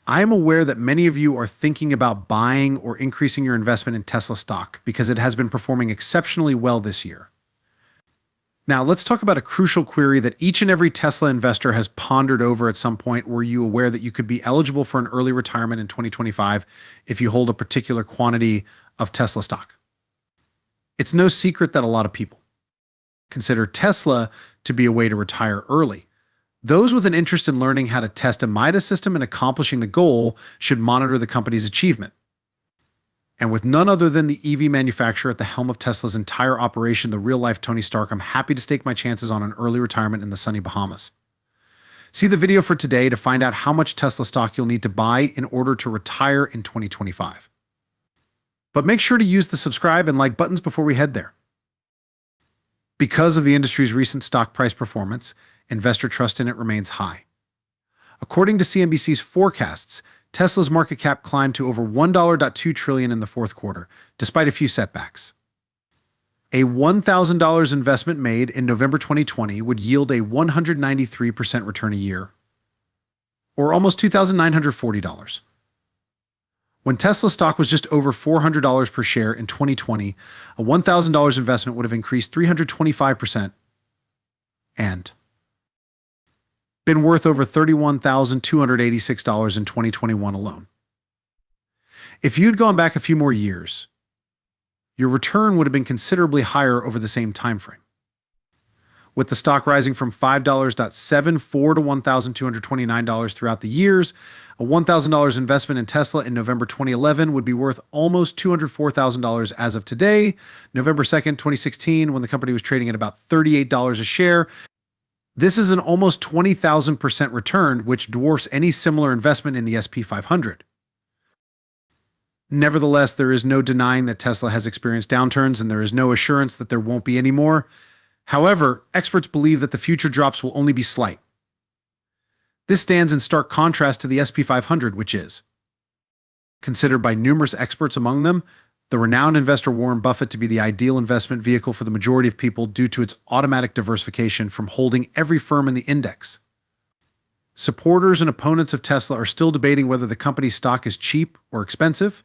I am aware that many of you are thinking about buying or increasing your investment in Tesla stock because it has been performing exceptionally well this year. Now, let's talk about a crucial query that each and every Tesla investor has pondered over at some point. Were you aware that you could be eligible for an early retirement in 2025 if you hold a particular quantity of Tesla stock? It's no secret that a lot of people consider Tesla to be a way to retire early. Those with an interest in learning how to test a MIDA system and accomplishing the goal should monitor the company's achievement. And with none other than the EV manufacturer at the helm of Tesla's entire operation, the real-life Tony Stark, I'm happy to stake my chances on an early retirement in the sunny Bahamas. See the video for today to find out how much Tesla stock you'll need to buy in order to retire in 2025. But make sure to use the subscribe and like buttons before we head there. Because of the industry's recent stock price performance, investor trust in it remains high. According to CNBC's forecasts, Tesla's market cap climbed to over $1.2 trillion in the fourth quarter, despite a few setbacks. A $1,000 investment made in November 2020 would yield a 193% return a year, or almost $2,940. When Tesla stock was just over $400 per share in 2020, a $1,000 investment would have increased 325% and been worth over $31,286 in 2021 alone. If you'd gone back a few more years, your return would have been considerably higher over the same time frame. With the stock rising from $5.74 to $1,229 throughout the years, a $1,000 investment in Tesla in November 2011 would be worth almost $204,000 as of today, November 2nd, 2016, when the company was trading at about $38 a share. This is an almost 20,000% return, which dwarfs any similar investment in the S&P 500. Nevertheless, there is no denying that Tesla has experienced downturns, and there is no assurance that there won't be any more. However, experts believe that the future drops will only be slight. This stands in stark contrast to the S&P 500, which is considered by numerous experts, among them the renowned investor Warren Buffett, to be the ideal investment vehicle for the majority of people due to its automatic diversification from holding every firm in the index. Supporters and opponents of Tesla are still debating whether the company's stock is cheap or expensive.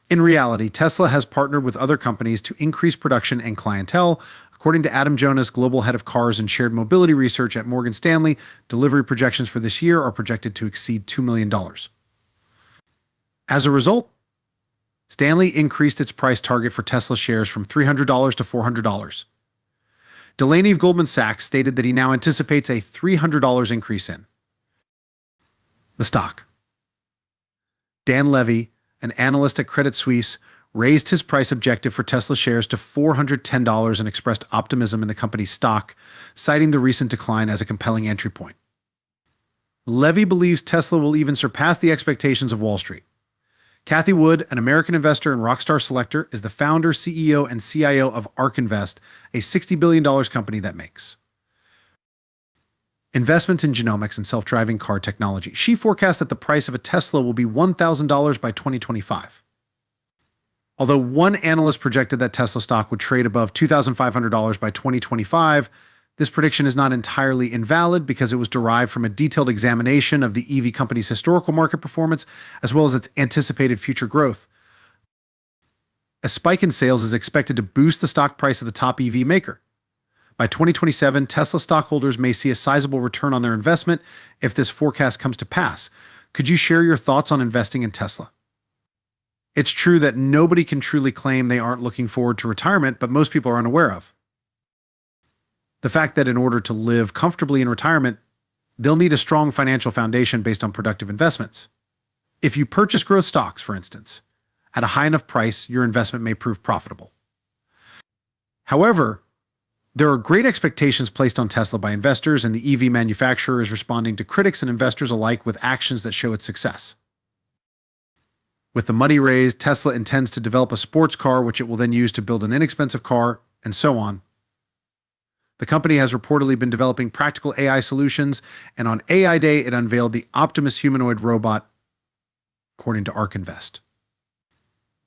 In reality, Tesla has partnered with other companies to increase production and clientele. According to Adam Jonas, global head of cars and shared mobility research at Morgan Stanley, delivery projections for this year are projected to exceed $2 million. As a result, Stanley increased its price target for Tesla shares from $300 to $400. Delaney of Goldman Sachs stated that he now anticipates a $300 increase in the stock. Dan Levy, an analyst at Credit Suisse, raised his price objective for Tesla shares to $410 and expressed optimism in the company's stock, citing the recent decline as a compelling entry point. Levy believes Tesla will even surpass the expectations of Wall Street. Cathie Wood, an American investor and Rockstar Selector, is the founder, CEO, and CIO of ARK Invest, a $60 billion company that makes investments in genomics and self-driving car technology. She forecasts that the price of a Tesla will be $1,000 by 2025. Although one analyst projected that Tesla stock would trade above $2,500 by 2025, this prediction is not entirely invalid because it was derived from a detailed examination of the EV company's historical market performance as well as its anticipated future growth. A spike in sales is expected to boost the stock price of the top EV maker. By 2027, Tesla stockholders may see a sizable return on their investment if this forecast comes to pass. Could you share your thoughts on investing in Tesla? It's true that nobody can truly claim they aren't looking forward to retirement, but most people are unaware of the fact that in order to live comfortably in retirement, they'll need a strong financial foundation based on productive investments. If you purchase growth stocks, for instance, at a high enough price, your investment may prove profitable. However, there are great expectations placed on Tesla by investors, and the EV manufacturer is responding to critics and investors alike with actions that show its success. With the money raised, Tesla intends to develop a sports car, which it will then use to build an inexpensive car, and so on. The company has reportedly been developing practical AI solutions, and on AI Day, it unveiled the Optimus humanoid robot, according to ARK Invest.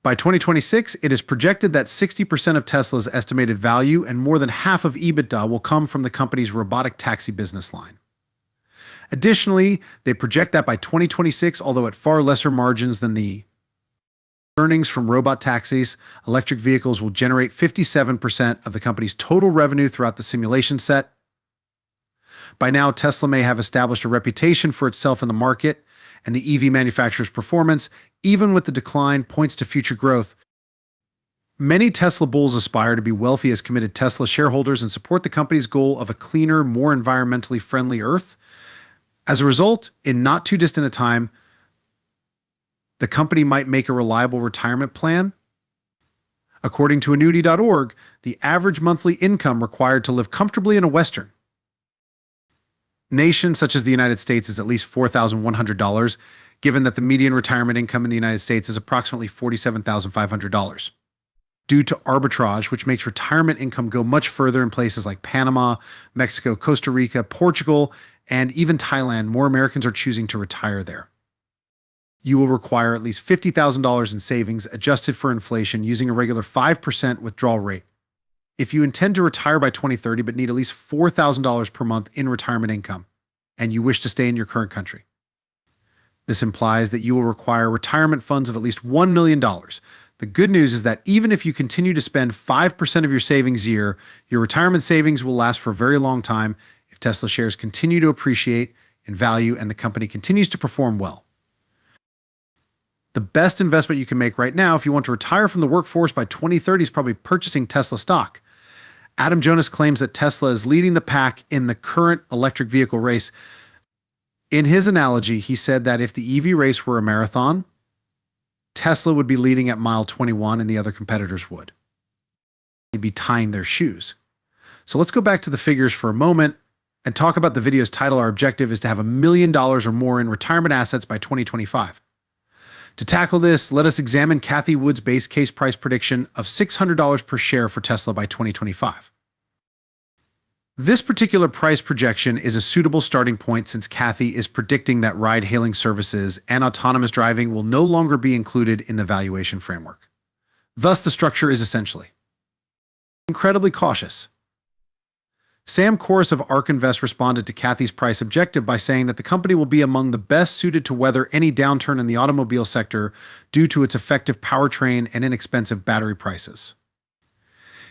By 2026, it is projected that 60% of Tesla's estimated value and more than half of EBITDA will come from the company's robotic taxi business line. Additionally, they project that by 2026, although at far lesser margins than the earnings from robot taxis, electric vehicles will generate 57% of the company's total revenue throughout the simulation set. By now, Tesla may have established a reputation for itself in the market, and the EV manufacturer's performance, even with the decline, points to future growth. Many Tesla bulls aspire to be wealthy as committed Tesla shareholders and support the company's goal of a cleaner, more environmentally friendly Earth. As a result, in not too distant a time, the company might make a reliable retirement plan. According to annuity.org, the average monthly income required to live comfortably in a Western nation such as the United States is at least $4,100, given that the median retirement income in the United States is approximately $47,500. Due to arbitrage, which makes retirement income go much further in places like Panama, Mexico, Costa Rica, Portugal, and even Thailand, more Americans are choosing to retire there. You will require at least $50,000 in savings adjusted for inflation using a regular 5% withdrawal rate. If you intend to retire by 2030 but need at least $4,000 per month in retirement income, and you wish to stay in your current country, this implies that you will require retirement funds of at least $1 million. The good news is that even if you continue to spend 5% of your savings year, your retirement savings will last for a very long time if Tesla shares continue to appreciate in value and the company continues to perform well. The best investment you can make right now if you want to retire from the workforce by 2030 is probably purchasing Tesla stock. Adam Jonas claims that Tesla is leading the pack in the current electric vehicle race. In his analogy, he said that if the EV race were a marathon, Tesla would be leading at mile 21 and the other competitors would. They'd be tying their shoes. So let's go back to the figures for a moment and talk about the video's title. Our objective is to have $1 million or more in retirement assets by 2025. To tackle this, let us examine Cathie Wood's base case price prediction of $600 per share for Tesla by 2025. This particular price projection is a suitable starting point since Cathie is predicting that ride-hailing services and autonomous driving will no longer be included in the valuation framework. Thus, the structure is essentially incredibly cautious. Sam Corris of ARK Invest responded to Cathie's price objective by saying that the company will be among the best suited to weather any downturn in the automobile sector due to its effective powertrain and inexpensive battery prices.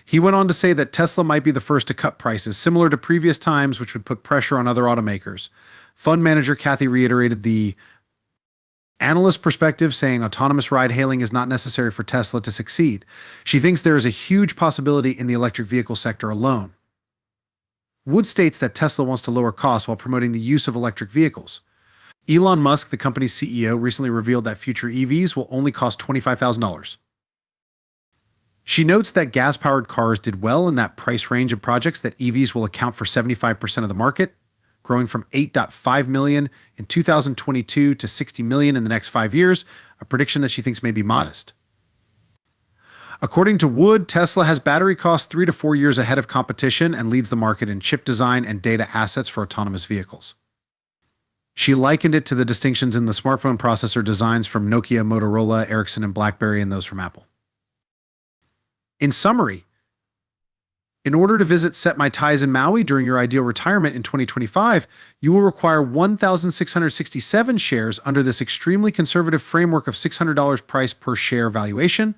He went on to say that Tesla might be the first to cut prices, similar to previous times, which would put pressure on other automakers. Fund manager Cathie reiterated the analyst perspective, saying autonomous ride-hailing is not necessary for Tesla to succeed. She thinks there is a huge possibility in the electric vehicle sector alone. Wood states that Tesla wants to lower costs while promoting the use of electric vehicles. Elon Musk, the company's CEO, recently revealed that future EVs will only cost $25,000. She notes that gas-powered cars did well in that price range of projects, that EVs will account for 75% of the market, growing from 8.5 million in 2022 to 60 million in the next 5 years, a prediction that she thinks may be modest. According to Wood, Tesla has battery costs 3 to 4 years ahead of competition and leads the market in chip design and data assets for autonomous vehicles. She likened it to the distinctions in the smartphone processor designs from Nokia, Motorola, Ericsson, and BlackBerry, and those from Apple. In summary, in order to visit Set My Ties in Maui during your ideal retirement in 2025, you will require 1,667 shares under this extremely conservative framework of $600 price per share valuation.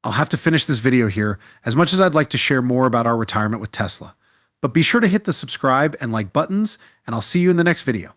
I'll have to finish this video here, as much as I'd like to share more about our retirement with Tesla. But be sure to hit the subscribe and like buttons, and I'll see you in the next video.